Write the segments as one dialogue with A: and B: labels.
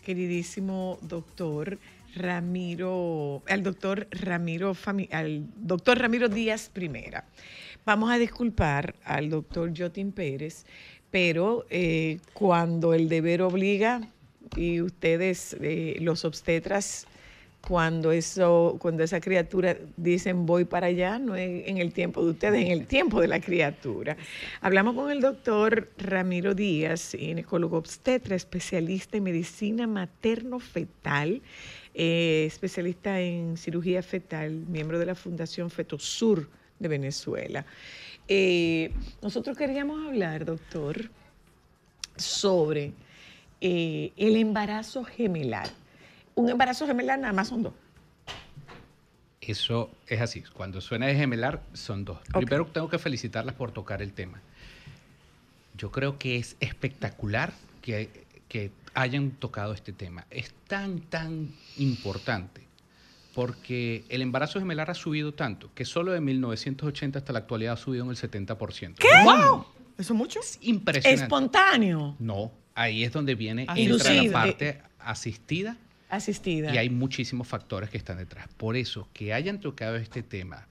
A: queridísimo doctor Ramiro, al doctor Ramiro Díaz Primera. Vamos a disculpar al doctor Jotin Pérez, pero cuando el deber obliga y ustedes, los obstetras, cuando esa criatura dicen voy para allá, no es en el tiempo de ustedes, en el tiempo de la criatura. Hablamos con el doctor Ramiro Díaz, ginecólogo obstetra, especialista en medicina materno-fetal, especialista en cirugía fetal, miembro de la Fundación Fetosur de Venezuela. Nosotros queríamos hablar, doctor, sobre el embarazo gemelar. Un embarazo gemelar nada más son 2.
B: Eso es así. Cuando suena de gemelar, son 2. Okay. Primero tengo que felicitarlas por tocar el tema. Yo creo que es espectacular que hayan tocado este tema. Es tan importante porque el embarazo gemelar ha subido tanto que solo de 1980 hasta la actualidad ha subido en el 70%.
A: ¿Qué? ¡Wow! ¿Eso es mucho?
B: Es impresionante.
A: ¿Espontáneo?
B: No, ahí es donde entra la parte asistida. Y hay muchísimos factores que están detrás. Por eso, que hayan tocado este tema,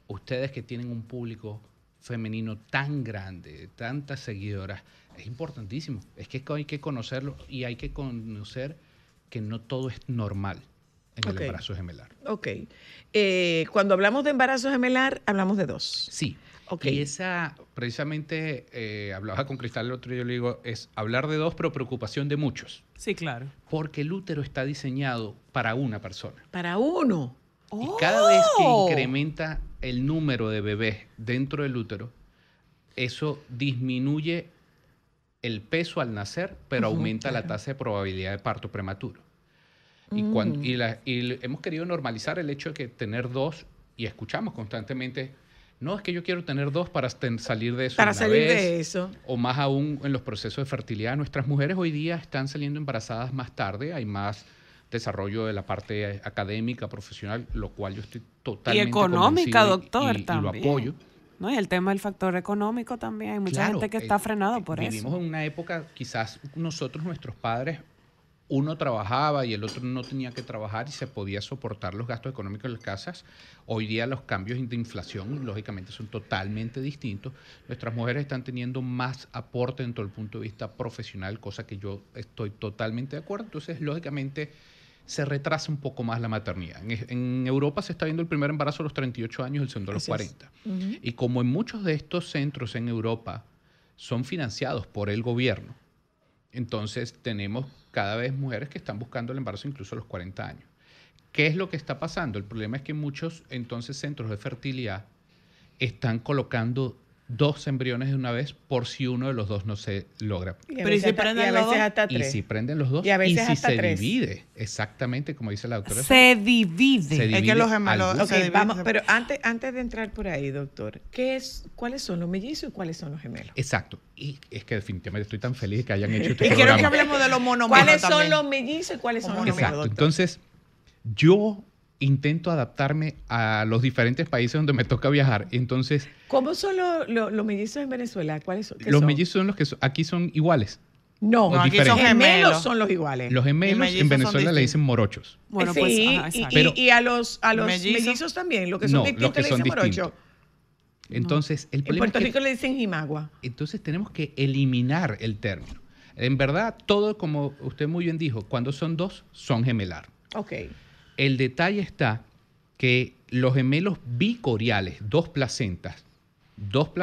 B: ustedes que tienen un público femenino tan grande, tantas seguidoras, es importantísimo. Es que hay que conocerlo y hay que conocer que no todo es normal en el embarazo gemelar.
A: Ok. Cuando hablamos de embarazo gemelar, hablamos de 2.
B: Sí. Okay. Y esa, precisamente, hablaba con Cristal el otro día, yo le digo, es hablar de 2, pero preocupación de muchos.
C: Sí, claro.
B: Porque el útero está diseñado para una persona.
A: ¿Para uno?
B: Y cada vez que incrementa el número de bebés dentro del útero, eso disminuye el peso al nacer, pero aumenta la tasa de probabilidad de parto prematuro. Y hemos querido normalizar el hecho de que tener 2, y escuchamos constantemente, no, es que yo quiero tener 2 para salir de eso.
A: Para salir de eso.
B: O más aún en los procesos de fertilidad. Nuestras mujeres hoy día están saliendo embarazadas más tarde, hay más desarrollo de la parte académica, profesional, lo cual yo estoy totalmente
C: económica, doctor,
B: y
C: también.
B: lo apoyo.
C: No, y el tema del factor económico también. Hay mucha gente que está frenado por eso.
B: Vivimos en una época, quizás nosotros, nuestros padres, uno trabajaba y el otro no tenía que trabajar y se podía soportar los gastos económicos de las casas. Hoy día los cambios de inflación, lógicamente, son totalmente distintos. Nuestras mujeres están teniendo más aporte dentro del punto de vista profesional, cosa que yo estoy totalmente de acuerdo. Entonces, lógicamente, se retrasa un poco más la maternidad. En Europa se está viendo el primer embarazo a los 38 años, el segundo a los 40. Y como en muchos de estos centros en Europa son financiados por el gobierno, entonces tenemos cada vez mujeres que están buscando el embarazo incluso a los 40 años. ¿Qué es lo que está pasando? El problema es que muchos entonces centros de fertilidad están colocando 2 embriones de una vez por si uno de los 2 no se logra.
A: Pero ¿y si prenden los 2?
B: Y si prenden los 2
A: y a veces
B: si
A: hasta
B: se
A: 3.
B: Divide, exactamente como dice la doctora.
C: Se divide.
A: Es que los gemelos vamos, pero antes de entrar por ahí, doctor, ¿cuáles son los mellizos y cuáles son los gemelos?
B: Exacto. Y es que definitivamente estoy tan feliz que hayan hecho este
A: programa.
B: Quiero
A: que hablemos de los monogemelos. ¿Cuáles son los mellizos y cuáles son los gemelos,
B: doctor? Entonces, yo intento adaptarme a los diferentes países donde me toca viajar. Entonces,
A: ¿cómo son los mellizos en Venezuela? ¿Cuáles son?
B: Los mellizos son los que aquí son iguales.
A: No, aquí son gemelos, son los iguales.
B: Los gemelos en Venezuela le dicen morochos.
A: Bueno, pues, y a los mellizos también, lo que son distintos le dicen morochos.
B: Entonces, el problema
A: en Puerto Rico le dicen jimagua.
B: Entonces, tenemos que eliminar el término. En verdad, todo, como usted muy bien dijo, cuando son 2, son gemelar.
A: Ok.
B: El detalle está que los gemelos bicoriales, 2 placentas, 2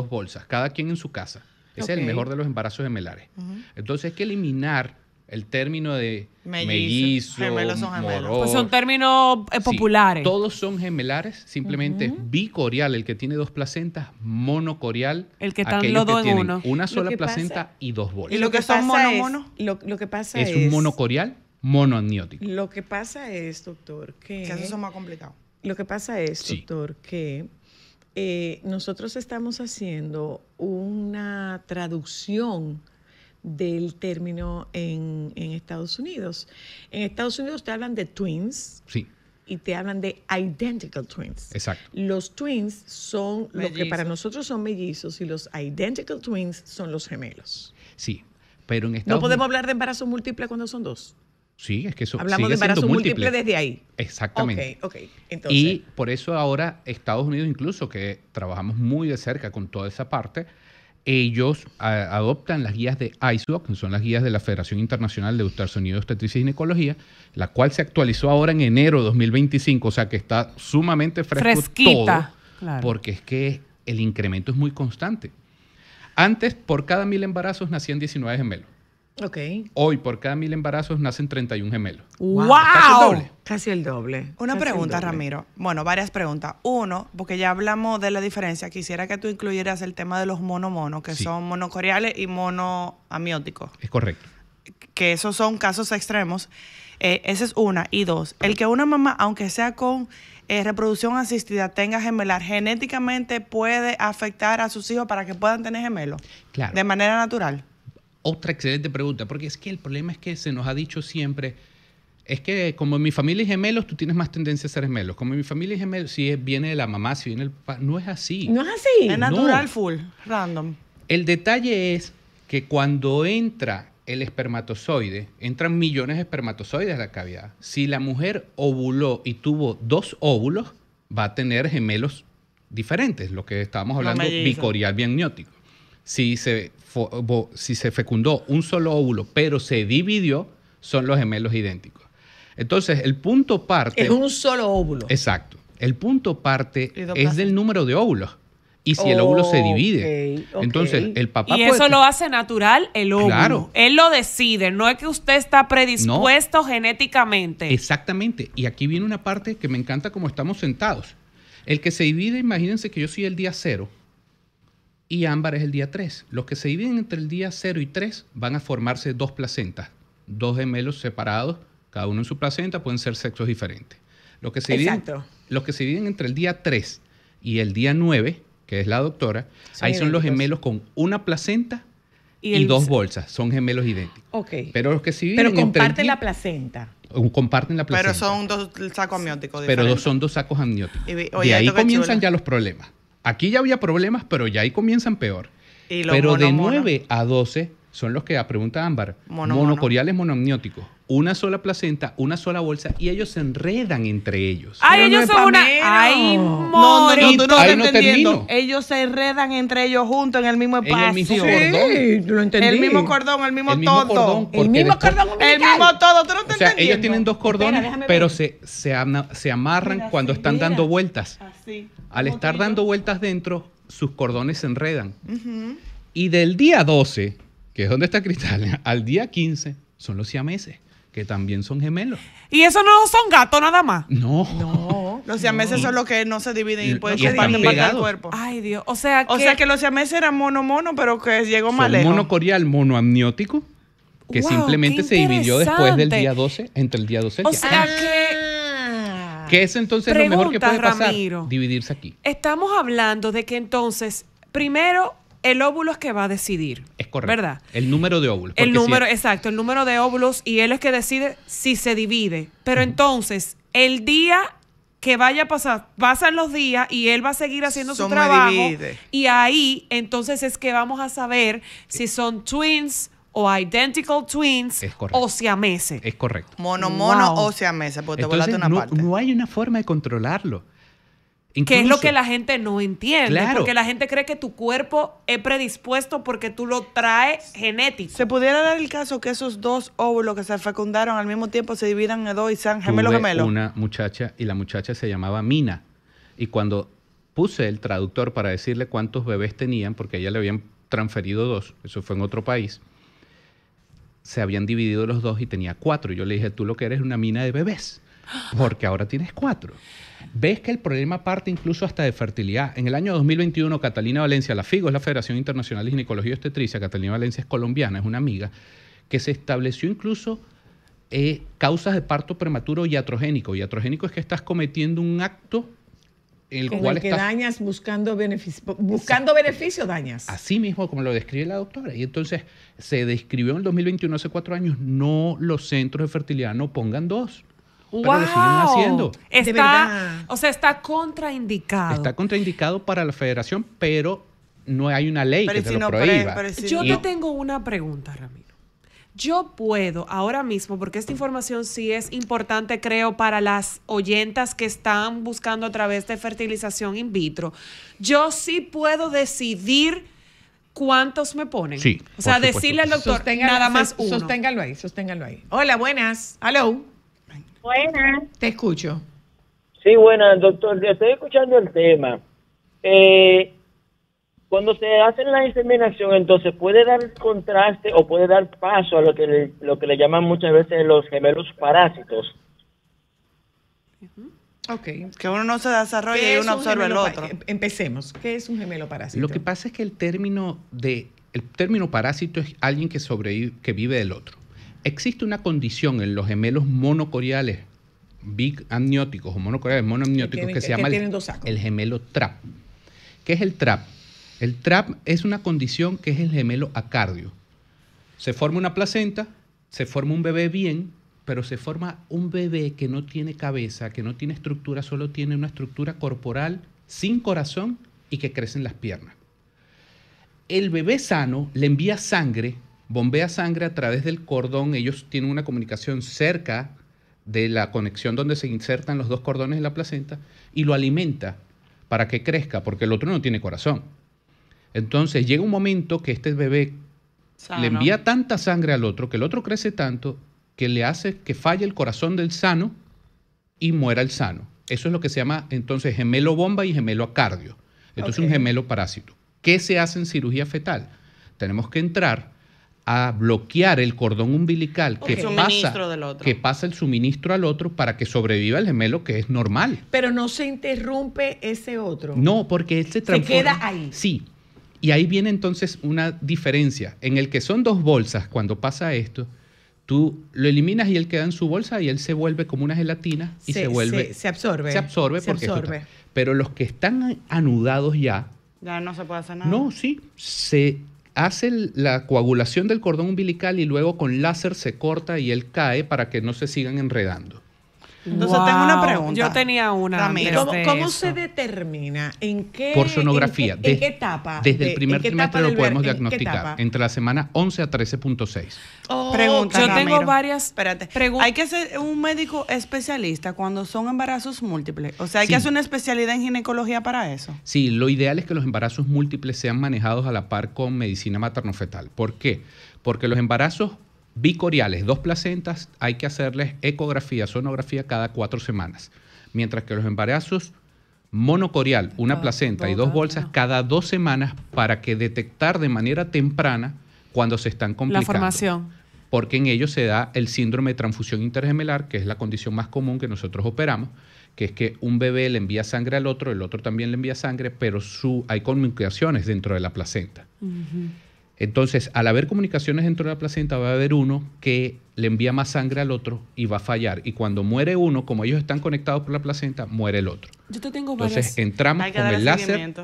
B: bolsas, cada quien en su casa. Ese es el mejor de los embarazos gemelares. Entonces hay que eliminar el término de mellizo,
C: gemelos son gemelos. Pues son términos populares.
B: Sí, todos son gemelares, simplemente es bicorial el que tiene 2 placentas, monocorial
C: el que están los dos en uno.
B: Una sola placenta y 2 bolsas.
A: ¿Y lo que son mono? Lo que pasa es
B: un monocorial monoamniótico.
A: Lo que pasa es, doctor, que
D: eso es más complicado.
A: Lo que pasa es, doctor, que nosotros estamos haciendo una traducción del término en Estados Unidos. En Estados Unidos te hablan de twins.
B: Sí.
A: Y te hablan de identical twins.
B: Exacto.
A: Los twins son lo que para nosotros son mellizos y los identical twins son los gemelos.
B: Sí. Pero en
A: ¿No podemos hablar de embarazo múltiple cuando son 2?
B: Sí, es que eso
A: hablamos de embarazo múltiple desde ahí.
B: Exactamente.
A: Ok. Entonces,
B: y por eso ahora Estados Unidos, incluso que trabajamos muy de cerca con toda esa parte, ellos adoptan las guías de ISOC, que son las guías de la Federación Internacional de Ultrasonido, Obstetricia y Ginecología, la cual se actualizó ahora en enero de 2025, o sea que está sumamente
C: fresquita,
B: todo,
C: claro.
B: Porque es que el incremento es muy constante. Antes, por cada 1.000 embarazos nacían 19 gemelos.
A: Ok.
B: Hoy, por cada 1.000 embarazos, nacen 31 gemelos.
C: ¡Wow!
B: Casi el doble.
A: Casi el doble.
D: Una
A: Casi
D: pregunta,
A: el doble.
D: Ramiro. Bueno, varias preguntas. Uno, porque ya hablamos de la diferencia, quisiera que tú incluyeras el tema de los mono-mono, que
B: Sí.
D: son monocoriales y monoamióticos,
B: Es correcto.
D: que esos son casos extremos. Esa es una. Y dos, el que una mamá, aunque sea con reproducción asistida, tenga gemelar, genéticamente puede afectar a sus hijos para que puedan tener gemelos.
B: Claro.
D: De manera natural.
B: Otra excelente pregunta, porque es que el problema es que se nos ha dicho siempre, es que como en mi familia hay gemelos, tú tienes más tendencia a ser gemelos. Como en mi familia hay gemelos, si viene de la mamá, si viene el papá, no es así.
A: No es así.
D: Es natural, full, random.
B: El detalle es que cuando entra el espermatozoide, entran millones de espermatozoides a la cavidad. Si la mujer ovuló y tuvo 2 óvulos, va a tener gemelos diferentes, lo que estábamos hablando, bicorial biamniótico. Si se fecundó un solo óvulo, pero se dividió, son los gemelos idénticos. Entonces, el punto parte...
A: Es un solo óvulo.
B: Exacto. El punto parte
D: Y dos
B: es del número de óvulos. Y si el óvulo se divide.
A: Ok.
B: Entonces, el papá
C: Y
B: puede...
C: eso lo hace natural el óvulo.
B: Claro.
C: Él lo decide, no es que usted está predispuesto genéticamente.
B: Exactamente. Y aquí viene una parte que me encanta como estamos sentados. El que se divide, imagínense que yo soy el día 0 y Ámbar es el día 3. Los que se dividen entre el día 0 y 3 van a formarse 2 placentas. 2 gemelos separados, cada uno en su placenta, pueden ser sexos diferentes. Los que se dividen entre el día 3 y el día 9, que es la doctora, ahí son los gemelos con una placenta y 2 bolsas. Son gemelos idénticos.
A: Ok.
B: Pero los que se dividen
A: comparten la placenta.
B: Comparten la placenta.
D: Pero son 2 sacos amnióticos
B: Pero
D: diferentes.
B: son 2 sacos amnióticos.
D: Oye,
B: de ahí
D: esto qué
B: comienzan
D: chulo.
B: ya los problemas. Aquí ya había problemas, pero ya ahí comienzan peor.
D: Y los
B: Pero de
D: mono-mono.
B: 9 a 12 son los que pregunta Ámbar.
D: Mono-mono.
B: Monocoriales monoamnióticos. Una sola placenta, una sola bolsa y ellos se enredan entre ellos.
C: Ay,
A: Pero
C: ellos
A: no es
C: son
A: pa'
C: una...
A: menos.
C: Ay,
D: No,
C: Mori.
D: tú no
B: Ahí
D: estás
B: no
D: entendiendo.
B: termino.
D: Ellos se enredan entre ellos juntos en el mismo
B: En
D: espacio.
B: el mismo cordón.
A: Sí, lo entendí.
D: El mismo cordón, el mismo
B: El mismo
D: todo.
B: cordón.
A: El
B: Porque
A: mismo
B: después-
A: cordón
D: El
A: umbilical.
D: mismo todo, tú no
B: O
D: estás
B: sea,
D: entendiendo.
B: ellos tienen 2 cordones,
A: déjame
B: pero
A: ver.
B: se amarran cuando están
D: mira.
B: dando vueltas.
D: Así.
B: Al
D: como
B: estar
D: tú y yo.
B: dando vueltas dentro, sus cordones se enredan. Y del día 12, que es donde está Cristal, al día 15, son los siameses, que también son gemelos.
C: Y eso no son gatos nada más.
B: No.
A: No.
D: Los siameses son los que no se dividen y pueden
B: Y están
D: compartir parte del
B: pegados.
D: cuerpo.
C: Ay, Dios. O sea que...
D: O sea que los siameses eran mono-mono, pero que llegó más
B: Son
D: lejos.
B: monocorial monoamniótico, que
C: Wow,
B: simplemente
C: qué
B: se dividió después del
C: interesante.
B: día 12, entre el día 12 y el
C: O
B: día
C: sea
B: 15.
A: Ah.
B: Que es entonces lo mejor que
C: Pregunta,
B: puede pasar,
C: Ramiro.
B: dividirse aquí.
C: Estamos hablando de que entonces, primero, el óvulo es que va a decidir.
B: Es correcto.
C: ¿Verdad?
B: El número de óvulos.
C: El
B: porque si-
C: número, exacto, el número de óvulos y él es que decide si se divide. Pero entonces, el día que vaya a pasar, pasan los días y él va a seguir haciendo su
D: Son
C: trabajo.
D: divide.
C: Y ahí, entonces es que vamos a saber si son twins o identical twins
B: Es correcto.
C: o siameses.
B: Es correcto.
D: Mono-mono
C: Wow.
D: o siameses, porque te
B: Entonces,
D: volaste una parte.
B: no hay una forma de controlarlo.
C: Que es lo
B: Incluso-
C: que la gente no entiende.
B: Claro.
C: Porque la gente cree que tu cuerpo es predispuesto porque tú lo traes genético.
D: ¿Se pudiera dar el caso que esos 2 óvulos que se fecundaron al mismo tiempo se dividan en 2 y sean gemelos
B: Tuve
D: gemelos?
B: una muchacha y la muchacha se llamaba Mina. Y cuando puse el traductor para decirle cuántos bebés tenían, porque a ella le habían transferido 2, eso fue en otro país, se habían dividido los 2 y tenía 4. Y yo le dije, tú lo que eres es una mina de bebés, porque ahora tienes 4. Ves que el problema parte incluso hasta de fertilidad. En el año 2021, Catalina Valencia, la FIGO es la Federación Internacional de Ginecología y Obstetricia, Catalina Valencia es colombiana, es una amiga, que se estableció incluso causas de parto prematuro iatrogénico. Iatrogénico es que estás cometiendo un acto en el
A: En
B: cual
A: el que
B: estás...
A: dañas buscando beneficio, dañas.
B: Así mismo como lo describe la doctora. Y entonces se describió en el 2021, hace 4 años, no los centros de fertilidad no pongan 2. Pero lo siguen haciendo.
A: De verdad.
C: O sea, está contraindicado.
B: Está contraindicado para la federación, pero no hay una ley
D: Pero
B: que
D: si
B: te lo
D: no,
B: prohíba.
D: pero si
C: Yo
D: no.
C: te tengo una pregunta, Ramiro. Yo puedo ahora mismo, porque esta información sí es importante, creo, para las oyentas que están buscando a través de fertilización in vitro, yo sí puedo decidir cuántos me ponen.
B: Sí,
C: o sea,
B: por supuesto.
C: decirle al doctor, nada más uno.
A: Sosténgalo ahí. Hola, buenas. Hello.
E: Buenas.
A: Te escucho.
E: Sí, buenas, doctor. Estoy escuchando el tema. Cuando se hace la inseminación, entonces puede dar contraste o puede dar paso a lo que le llaman muchas veces los gemelos parásitos.
A: Ok.
D: Que uno no se desarrolla
A: ¿Qué
D: y
A: es
D: uno
A: un
D: absorbe el
A: gemelo
D: otro.
A: Empecemos. ¿Qué es un gemelo parásito?
B: Lo que pasa es que el término parásito es alguien que sobrevive, que vive del otro. Existe una condición en los gemelos monocoriales, biamnióticos o monocoriales monoamnióticos, que se llama el gemelo trap. ¿Qué es el trap? El trap es una condición que es el gemelo acardio. Se forma una placenta, se forma un bebé bien, pero se forma un bebé que no tiene cabeza, que no tiene estructura, solo tiene una estructura corporal sin corazón y que crece en las piernas. El bebé sano le envía sangre, bombea sangre a través del cordón. Ellos tienen una comunicación cerca de la conexión donde se insertan los dos cordones en la placenta y lo alimenta para que crezca, porque el otro no tiene corazón. Entonces llega un momento que este bebé le envía tanta sangre al otro, que el otro crece tanto, que le hace que falle el corazón del sano y muera el sano. Eso es lo que se llama entonces gemelo bomba y gemelo acardio. Entonces un gemelo parásito. ¿Qué se hace en cirugía fetal? Tenemos que entrar a bloquear el cordón umbilical que pasa el suministro al otro para que sobreviva el gemelo, que es normal.
A: Pero no se interrumpe ese otro.
B: No, porque él se transforma.
A: Se queda ahí.
B: Sí. Y ahí viene entonces una diferencia. En el que son dos bolsas, cuando pasa esto, tú lo eliminas y él queda en su bolsa y él se vuelve como una gelatina y se vuelve...
A: Se absorbe.
B: Se absorbe. Pero los que están anudados ya
D: no se puede hacer nada.
B: No, sí. Se hace la coagulación del cordón umbilical y luego con láser se corta y él cae para que no se sigan enredando.
D: Entonces tengo una pregunta.
C: Yo tenía una.
D: Ramiro,
A: ¿Cómo se determina? ¿En qué?
B: Por sonografía.
A: ¿En qué etapa?
B: Desde el primer trimestre lo podemos diagnosticar. Entre la semana 11 a 13.6.
D: Pregunta,
C: yo
D: Ramiro.
C: tengo varias.
D: Espérate. Hay que ser un médico especialista cuando son embarazos múltiples. O sea, hay que hacer una especialidad en ginecología para eso.
B: Sí, lo ideal es que los embarazos múltiples sean manejados a la par con medicina materno-fetal. ¿Por qué? Porque los embarazos bicoriales, 2 placentas, hay que hacerles ecografía, sonografía cada 4 semanas. Mientras que los embarazos monocorial, una placenta y 2 bolsas, cada 2 semanas para que detectar de manera temprana cuando se están complicando.
C: La formación.
B: Porque en ellos se da el síndrome de transfusión intergemelar, que es la condición más común que nosotros operamos, que es que un bebé le envía sangre al otro, el otro también le envía sangre, pero hay comunicaciones dentro de la placenta. Entonces, al haber comunicaciones dentro de la placenta, va a haber uno que le envía más sangre al otro y va a fallar. Y cuando muere uno, como ellos están conectados por la placenta, muere el otro.
C: Yo te tengo varias.
B: Entonces, entramos con el láser,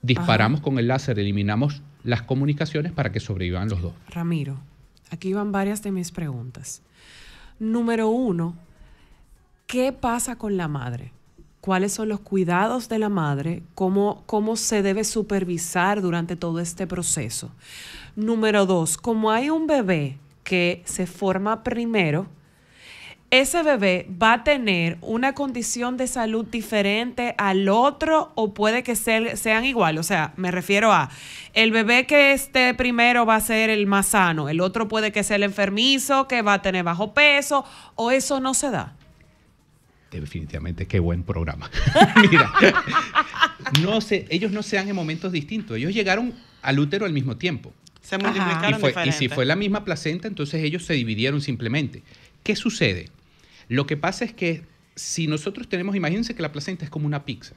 B: disparamos con el láser, eliminamos las comunicaciones para que sobrevivan los dos.
C: Ramiro, aquí van varias de mis preguntas. Número 1, ¿qué pasa con la madre? ¿Cuáles son los cuidados de la madre? ¿Cómo se debe supervisar durante todo este proceso? Número 2, como hay un bebé que se forma primero, ¿ese bebé va a tener una condición de salud diferente al otro o puede que sean igual? O sea, me refiero a, el bebé que esté primero va a ser el más sano, el otro puede que sea el enfermizo, que va a tener bajo peso, o eso no se da.
B: Definitivamente, qué buen programa. Mira, ellos no se dan en momentos distintos. Ellos llegaron al útero al mismo tiempo.
D: Se multiplicaron
B: y si fue la misma placenta, entonces ellos se dividieron simplemente. ¿Qué sucede? Lo que pasa es que si nosotros tenemos, imagínense que la placenta es como una pizza.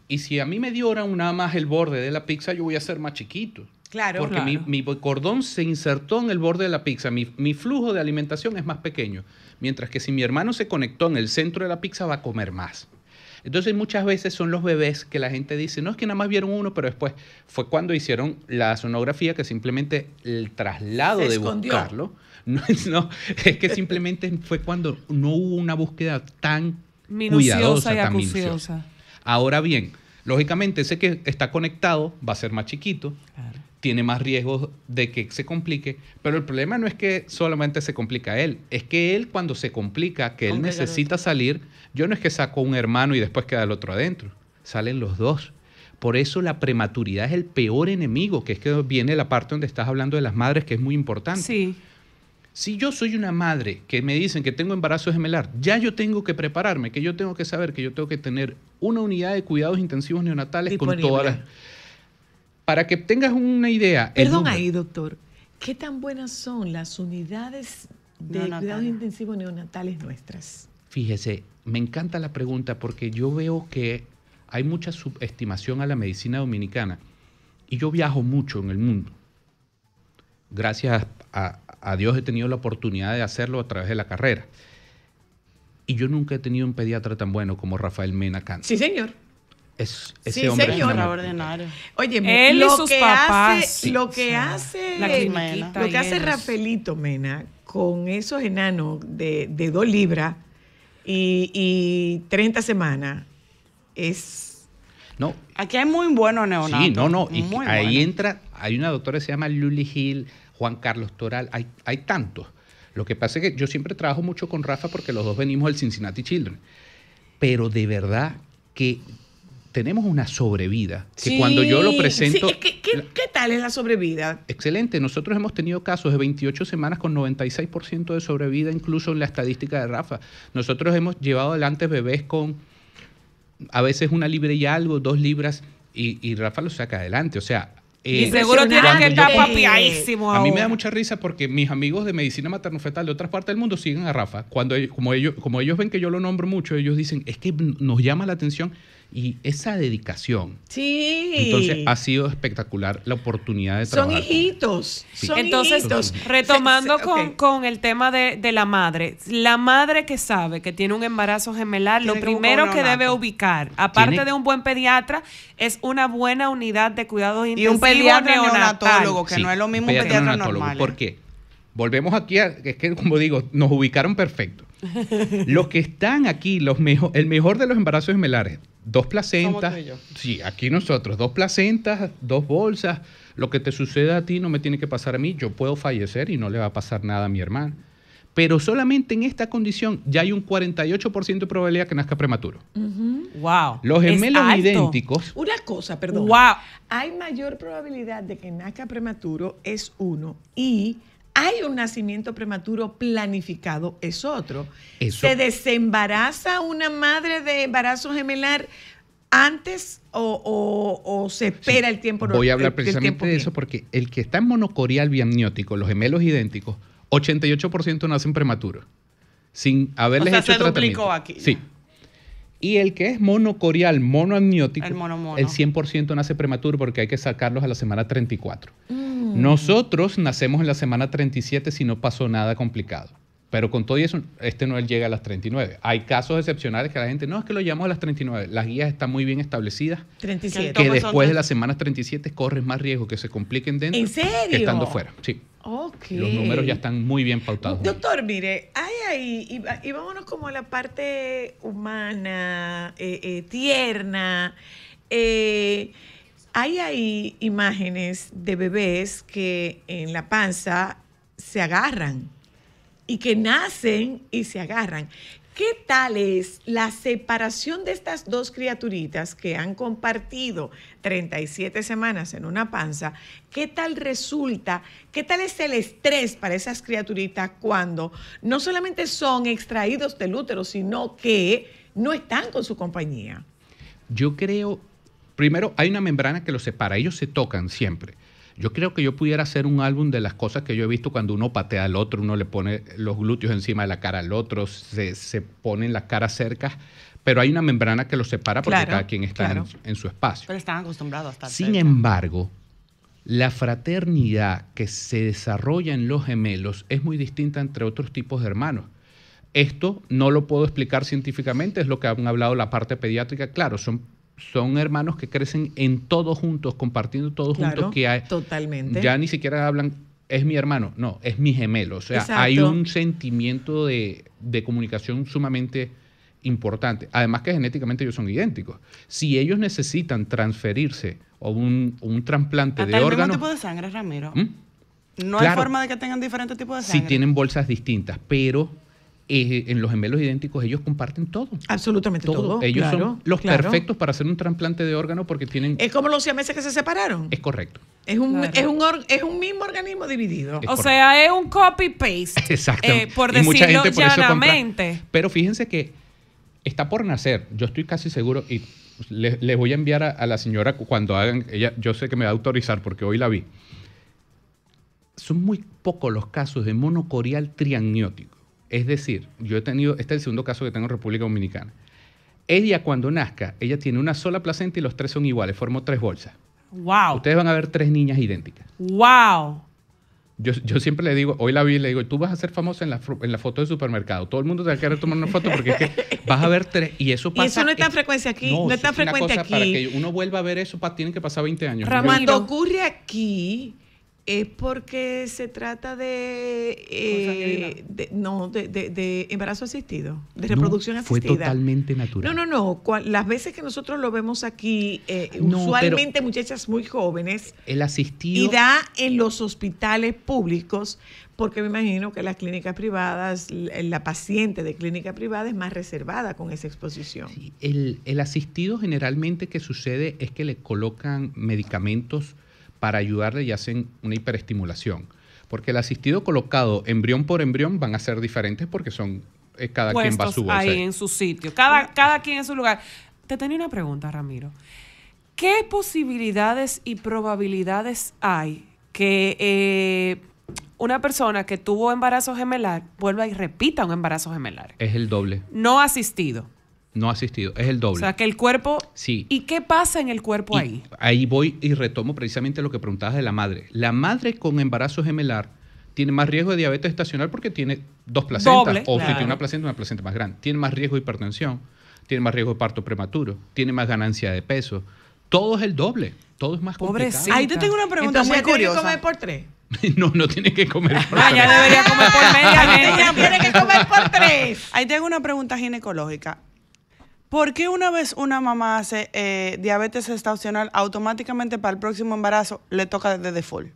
B: Y si a mí me dieran nada más el borde de la pizza, yo voy a ser más chiquito.
A: Claro,
B: porque mi cordón se insertó en el borde de la pizza. Mi flujo de alimentación es más pequeño. Mientras que si mi hermano se conectó en el centro de la pizza, va a comer más. Entonces, muchas veces son los bebés que la gente dice, no, es que nada más vieron uno, pero después fue cuando hicieron la sonografía que simplemente el traslado de buscarlo. No, es que simplemente fue cuando no hubo una búsqueda tan
C: minuciosa y
B: tan
C: acuciosa.
B: Ahora bien, lógicamente ese que está conectado va a ser más chiquito, tiene más riesgos de que se complique, pero el problema no es que solamente se complica él, es que él cuando se complica, que él necesita salir, yo no es que saco un hermano y después queda el otro adentro, salen los dos. Por eso la prematuridad es el peor enemigo, que es que viene la parte donde estás hablando de las madres, que es muy importante.
C: Sí.
B: Si yo soy una madre que me dicen que tengo embarazo gemelar, ya yo tengo que prepararme, que yo tengo que saber que yo tengo que tener una unidad de cuidados intensivos neonatales
A: Disponible.
B: con todas las... Para que tengas una idea... el
A: Perdón
B: número-
A: ahí, doctor. ¿Qué tan buenas son las unidades de
D: Neonatales.
A: cuidados intensivos neonatales nuestras?
B: Fíjese, me encanta la pregunta porque yo veo que hay mucha subestimación a la medicina dominicana y yo viajo mucho en el mundo. Gracias a Dios he tenido la oportunidad de hacerlo a través de la carrera. Y yo nunca he tenido un pediatra tan bueno como Rafael Mena Cantz.
A: Sí, señor.
B: Ese
A: Sí,
B: hombre
A: señor.
B: es
D: Extraordinario.
A: Oye,
C: Él y
A: lo
C: sus
A: que
C: papás.
A: hace, lo que hace,
C: La cliniquita
A: lo que
C: y
A: hace
C: ellos.
A: Rafaelito Mena con esos enanos de 2 libras y 30 semanas es...
B: No,
D: Aquí hay muy buenos neonatos.
B: sí, no. Y
D: muy
B: ahí
D: buenos.
B: entra, hay una doctora que se llama Luli Gil, Juan Carlos Toral, hay tantos. Lo que pasa es que yo siempre trabajo mucho con Rafa porque los dos venimos del Cincinnati Children. Pero de verdad que tenemos una sobrevida que
A: Sí,
B: cuando yo lo presento...
A: sí, ¿qué tal es la sobrevida?
B: Excelente. Nosotros hemos tenido casos de 28 semanas con 96% de sobrevida, incluso en la estadística de Rafa. Nosotros hemos llevado adelante bebés con a veces 1 libra y algo, 2 libras, y Rafa lo saca adelante. O sea,
C: Y seguro tiene
B: cuando
C: que
B: yo-
C: estar papiadísimo
B: a mí me
C: ahora.
B: da mucha risa porque mis amigos de medicina materno-fetal de otras partes del mundo siguen a Rafa. Como ellos ven que yo lo nombro mucho, ellos dicen, es que nos llama la atención y esa dedicación.
A: Sí.
B: Entonces ha sido espectacular la oportunidad de
A: Son
B: trabajar.
A: hijitos.
B: Sí.
A: Son
C: Entonces,
A: hijitos.
C: retomando
A: Ok.
C: con el tema de la madre que sabe que tiene un embarazo gemelar, lo
D: Tiene que buscar
C: primero
D: un
C: que debe
D: neonato.
C: ubicar, aparte
B: Tiene-
C: de un buen pediatra, es una buena unidad de cuidados
D: Y
C: intensivos
D: un pediatra
C: neonatal.
D: neonatólogo, que
B: Sí,
D: no es lo mismo un
B: pediatra
D: pediatra
B: neonatólogo.
D: normal.
B: ¿Por qué? Volvemos aquí es que, como digo, nos ubicaron perfecto. Los que están aquí, el mejor de los embarazos gemelares, 2 placentas.
D: Somos tú y yo.
B: Sí, aquí nosotros, 2 placentas, 2 bolsas. Lo que te suceda a ti no me tiene que pasar a mí. Yo puedo fallecer y no le va a pasar nada a mi hermano. Pero solamente en esta condición ya hay un 48% de probabilidad que nazca prematuro.
C: Wow.
B: Los
C: es
B: gemelos
C: alto.
B: idénticos,
A: Una cosa, perdón.
C: Wow.
A: Hay mayor probabilidad de que nazca prematuro, es uno, y hay un nacimiento prematuro planificado, es otro.
B: Eso-
A: ¿Se desembaraza una madre de embarazo gemelar antes o se espera el tiempo?
B: voy a hablar
A: el
B: precisamente
A: tiempo
B: de
A: bien?
B: eso porque el que está en monocorial biamniótico, los gemelos idénticos, 88% nacen prematuros, sin haberles
D: O sea,
B: hecho
D: se duplicó
B: tratamiento.
D: aquí.
B: Sí. Y el que es monocorial, monoamniótico,
D: El mono.
B: el 100% nace prematuro porque hay que sacarlos a la semana 34.
A: Mm.
B: Nosotros nacemos en la semana 37 si no pasó nada complicado. Pero con todo eso, no llega a las 39. Hay casos excepcionales que la gente, no, es que lo llamamos a las 39. Las guías están muy bien establecidas.
A: 37.
B: Que
D: Entonces,
B: después de
D: son
B: las semanas 37 corres más riesgo que se compliquen dentro
A: ¿En serio?
B: que estando fuera. Sí.
A: Ok.
B: Los números ya están muy bien pautados.
A: Doctor, mire, hay ahí, y vámonos como a la parte humana, tierna. Hay ahí imágenes de bebés que en la panza se agarran y que nacen y se agarran. ¿Qué tal es la separación de estas 2 criaturitas que han compartido 37 semanas en una panza? ¿Qué tal resulta? ¿Qué tal es el estrés para esas criaturitas cuando no solamente son extraídos del útero, sino que no están con su compañía?
B: Yo creo, primero hay una membrana que los separa, ellos se tocan siempre. Yo creo que yo pudiera hacer un álbum de las cosas que yo he visto cuando uno patea al otro, uno le pone los glúteos encima de la cara al otro, se ponen las caras cerca, pero hay una membrana que los separa porque
A: Claro,
B: cada quien está
A: claro.
B: en su espacio.
D: Pero están acostumbrados a estar
B: Sin
D: cerca.
B: embargo, la fraternidad que se desarrolla en los gemelos es muy distinta entre otros tipos de hermanos. Esto no lo puedo explicar científicamente, es lo que han hablado la parte pediátrica. Claro, son hermanos que crecen en todos juntos, compartiendo todos
A: Claro,
B: juntos, que hay,
A: totalmente.
B: ya ni siquiera hablan, es mi hermano, no, es mi gemelo. O sea,
A: Exacto.
B: hay un sentimiento de comunicación sumamente importante. Además que genéticamente ellos son idénticos. Si ellos necesitan transferirse o un trasplante de
D: el
B: órgano...
D: mismo tipo de sangre, Ramiro. No
B: Claro.
D: hay forma de que tengan diferentes tipos de sangre.
B: Sí tienen bolsas distintas, pero en los gemelos idénticos ellos comparten todo.
A: Absolutamente todo.
B: Ellos
A: claro,
B: son los
A: claro.
B: perfectos para hacer un trasplante de órgano porque tienen...
A: Es como los siameses que se separaron.
B: Es correcto.
A: Es un,
C: Claro.
A: es un mismo organismo dividido.
B: Es
C: O sea, es un copy-paste.
B: Exactamente.
C: Por
B: Y mucha
C: decirlo
B: gente por eso compra.
C: llanamente.
B: Pero fíjense que está por nacer, yo estoy casi seguro, y les voy a enviar a la señora cuando hagan, ella, yo sé que me va a autorizar porque hoy la vi. Son muy pocos los casos de monocorial triamniótico. Es decir, yo he tenido, este es el segundo caso que tengo en República Dominicana. Ella cuando nazca, ella tiene una sola placenta y los 3 son iguales, formó 3 bolsas.
C: Wow.
B: Ustedes van a ver 3 niñas idénticas.
C: Wow.
B: Yo siempre le digo, hoy la vi y le digo, tú vas a ser famosa en la foto de supermercado. Todo el mundo te va a querer tomar una foto porque es que vas a ver 3 y eso pasa.
A: Y eso no es tan frecuente aquí. No es tan
B: eso una
A: frecuente
B: cosa,
A: aquí.
B: Para que uno vuelva a ver eso, tienen que pasar 20 años.
C: Ramiro.
A: Cuando ocurre aquí es porque se trata de embarazo asistido, de reproducción
B: No, fue
A: asistida.
B: totalmente natural.
A: No. Las veces que nosotros lo vemos aquí,
B: No,
A: usualmente muchachas muy jóvenes,
B: El asistido...
A: y da en los hospitales públicos, porque me imagino que las clínicas privadas, la paciente de clínica privada es más reservada con esa exposición.
B: Sí, el asistido generalmente que sucede es que le colocan medicamentos para ayudarle y hacen una hiperestimulación. Porque el asistido colocado embrión por embrión van a ser diferentes porque son cada quien va a su bolsa.
C: ahí en su sitio. Cada quien en su lugar. Te tenía una pregunta, Ramiro. ¿Qué posibilidades y probabilidades hay que una persona que tuvo embarazo gemelar vuelva y repita un embarazo gemelar?
B: Es el doble.
C: No asistido.
B: No asistido, es el doble.
C: O sea, que el cuerpo...
B: Sí.
C: ¿Y qué pasa en el cuerpo ahí?
B: Ahí voy y retomo precisamente lo que preguntabas de la madre. La madre con embarazo gemelar tiene más riesgo de diabetes estacional porque tiene 2 placentas.
C: Doble,
B: o
C: claro.
B: si tiene una placenta más grande. Tiene más riesgo de hipertensión, tiene más riesgo de parto prematuro, tiene más ganancia de peso. Todo es el doble. Todo es más
C: Pobrecita.
B: complicado.
D: Ahí te tengo una pregunta
A: Entonces,
D: muy
A: ¿tiene que
D: curiosa.
A: comer por 3?
B: No tiene que comer.
C: Ya debería comer por media
A: Ella
C: gente.
A: tiene que comer por 3.
D: Ahí tengo una pregunta ginecológica. ¿Por qué una vez una mamá hace diabetes gestacional, automáticamente para el próximo embarazo le toca de default?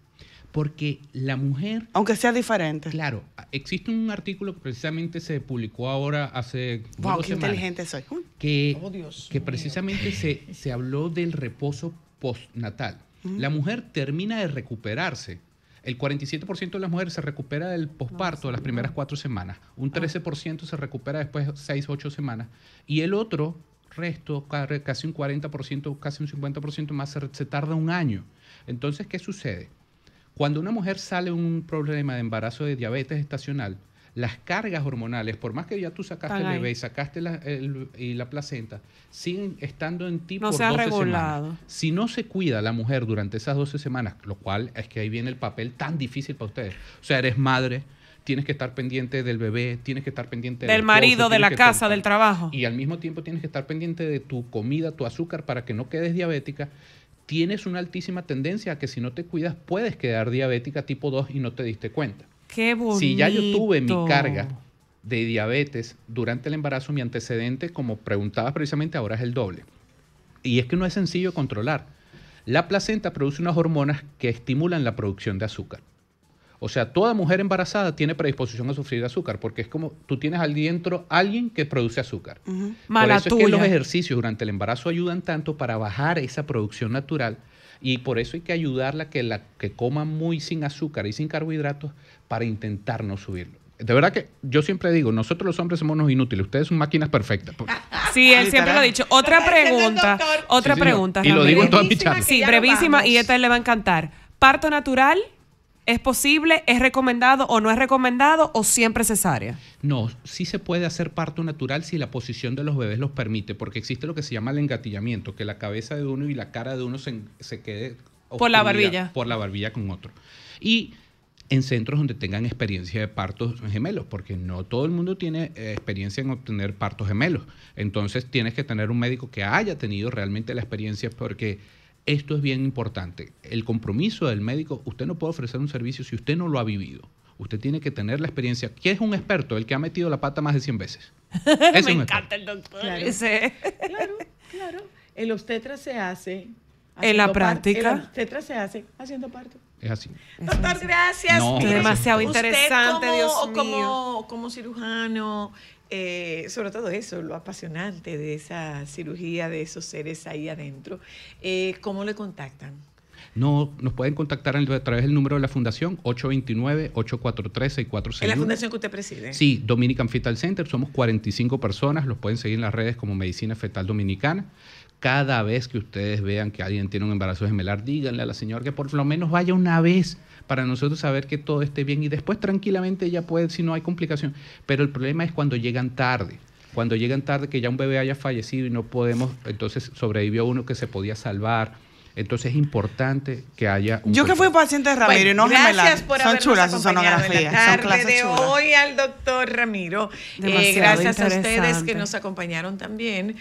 B: Porque la mujer,
D: Aunque sea diferente.
B: claro, existe un artículo que precisamente se publicó ahora hace
D: Wow,
B: 2
D: qué
B: semanas,
D: inteligente soy.
B: que precisamente se habló del reposo postnatal. La mujer termina de recuperarse. El 47% de las mujeres se recupera del posparto las primeras 4 semanas. Un 13% se recupera después de 6, 8 semanas. Y el otro resto, casi un 40%, casi un 50% más, se tarda un año. Entonces, ¿qué sucede? Cuando una mujer sale un problema de embarazo de diabetes gestacional, las cargas hormonales, por más que ya tú sacaste el bebé y sacaste la placenta, siguen estando en ti
C: No
B: por
C: se ha
B: 12
C: regulado.
B: semanas. Si no se cuida la mujer durante esas 12 semanas, lo cual es que ahí viene el papel tan difícil para ustedes. O sea, eres madre, tienes que estar pendiente del bebé, tienes que estar pendiente
C: Del marido, de la casa, del trabajo.
B: Y al mismo tiempo tienes que estar pendiente de tu comida, tu azúcar, para que no quedes diabética. Tienes una altísima tendencia a que si no te cuidas puedes quedar diabética tipo 2 y no te diste cuenta.
C: Qué bonito.
B: Si ya yo tuve mi carga de diabetes durante el embarazo, mi antecedente, como preguntabas precisamente, ahora es el doble. Y es que no es sencillo controlar. La placenta produce unas hormonas que estimulan la producción de azúcar. O sea, toda mujer embarazada tiene predisposición a sufrir azúcar, porque es como tú tienes al dentro alguien que produce azúcar. Por
C: Mala
B: eso es que
C: tuya.
B: los ejercicios durante el embarazo ayudan tanto para bajar esa producción natural, y por eso hay que ayudarla a que coma muy sin azúcar y sin carbohidratos para intentar no subirlo. De verdad que yo siempre digo, nosotros los hombres somos unos inútiles, ustedes son máquinas perfectas.
C: Sí, él siempre lo ha dicho. Otra
A: Está diciendo el
C: pregunta.
A: doctor.
C: Otra
B: Sí, señor.
C: pregunta.
B: Y lo digo en todas mis
A: Brevísima,
B: charlas.
C: Sí,
A: que ya nos
C: brevísima,
A: vamos.
C: y esta le va a encantar. ¿Parto natural es posible, es recomendado o no es recomendado, o siempre cesárea?
B: No, sí se puede hacer parto natural si la posición de los bebés los permite, porque existe lo que se llama el engatillamiento, que la cabeza de uno y la cara de uno se quede
C: Por la
B: obstruida
C: barbilla.
B: por la barbilla con otro. Y en centros donde tengan experiencia de partos gemelos, porque no todo el mundo tiene experiencia en obtener partos gemelos. Entonces tienes que tener un médico que haya tenido realmente la experiencia, porque esto es bien importante. El compromiso del médico, usted no puede ofrecer un servicio si usted no lo ha vivido. Usted tiene que tener la experiencia. ¿Quién es un experto? El que ha metido la pata más de 100 veces. Ese
C: Me
B: es un
C: encanta
B: experto.
C: el doctor.
A: Claro.
C: Ese.
A: Claro. El obstetra se hace...
C: En la
A: haciendo
C: práctica.
A: El obstetra se hace haciendo parto.
B: Es así.
A: Doctor, gracias.
B: No,
A: Mire,
C: demasiado
A: usted
C: interesante,
A: como,
C: Dios mío.
A: como cirujano, sobre todo eso, lo apasionante de esa cirugía, de esos seres ahí adentro, ¿cómo le contactan?
B: No, nos pueden contactar a través del número de la fundación 829-843-6461.
A: ¿Es la fundación que usted preside?
B: Sí, Dominican Fetal Center. Somos 45 personas. Los pueden seguir en las redes como Medicina Fetal Dominicana. Cada vez que ustedes vean que alguien tiene un embarazo gemelar, díganle a la señora que por lo menos vaya una vez para nosotros saber que todo esté bien y después tranquilamente ella puede, si no hay complicación. Pero el problema es cuando llegan tarde. Cuando llegan tarde, que ya un bebé haya fallecido y no podemos, entonces sobrevivió uno que se podía salvar. Entonces es importante que haya un
D: Yo que fui
B: control.
D: paciente de Ramiro y no gemelar.
A: Gracias por
D: Son
A: habernos
D: chulas sus
A: acompañado en la
D: sonografías. Son
A: tarde
D: clases
A: de
D: chulas.
A: hoy al doctor Ramiro.
C: Demasiado
A: Gracias a ustedes
C: interesante.
A: que nos acompañaron también.